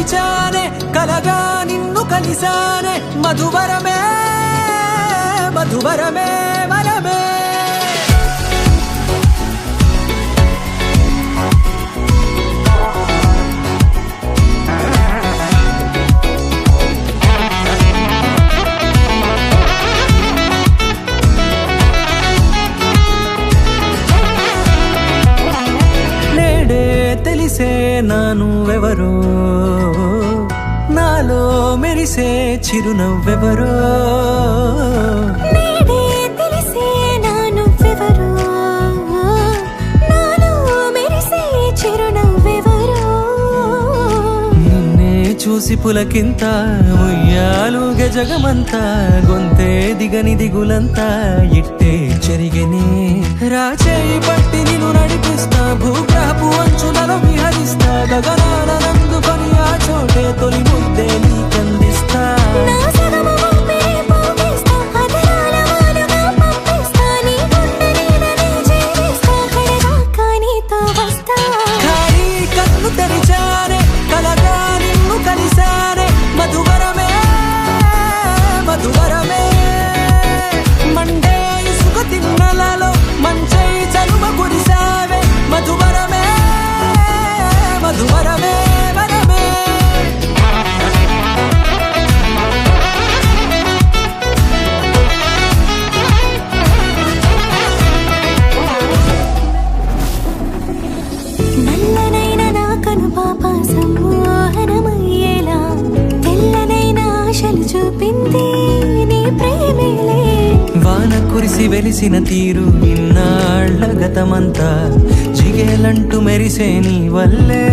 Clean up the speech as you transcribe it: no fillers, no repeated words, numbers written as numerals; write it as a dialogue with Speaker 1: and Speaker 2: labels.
Speaker 1: పిలిచానే కలగా నిన్ను కలిసానే మధువరమే మధువరమే వరమే తెలిసే నానువెవరో నాలో మెరిసే చిరునవ్వెవరో
Speaker 2: తెలిసే నానువెవరో నాలో మెరిసే చిరునవ్వెవరో
Speaker 1: నిన్నే చూసి పులకింత ఉయ్యాలుగే జగమంతా గొంతే దిగని దిగులంతా ఇట్టే చెరిగనే రాచేయి పట్టి నిన్ను నడిపిస్తా భూగ్రహపు అంచులలో విహరిస్తా గగనాల నందుకొని ఆ చోటే తొలి ముద్దే నీకందిస్తా ఖాళీ కన్ను తెరిచానే కలగా నిన్ను కలిసానే మధువరమే మధువరమే మండే ఇసుక తిన్నలలో మంచై చలుమ కురిసావే మధువరమే మధువరమే వరమే
Speaker 2: నల్లనైన నా కను పాప సమ్మోహనమయ్యేలా తెల్లనైన ఆశలు చూపింది నీ ప్రేమేలే
Speaker 1: వాన కురిసి వెలిసిన తీరు ఇన్నాళ్ల గతమంతా జిగేలంటూ మెరిసే నీ వల్లే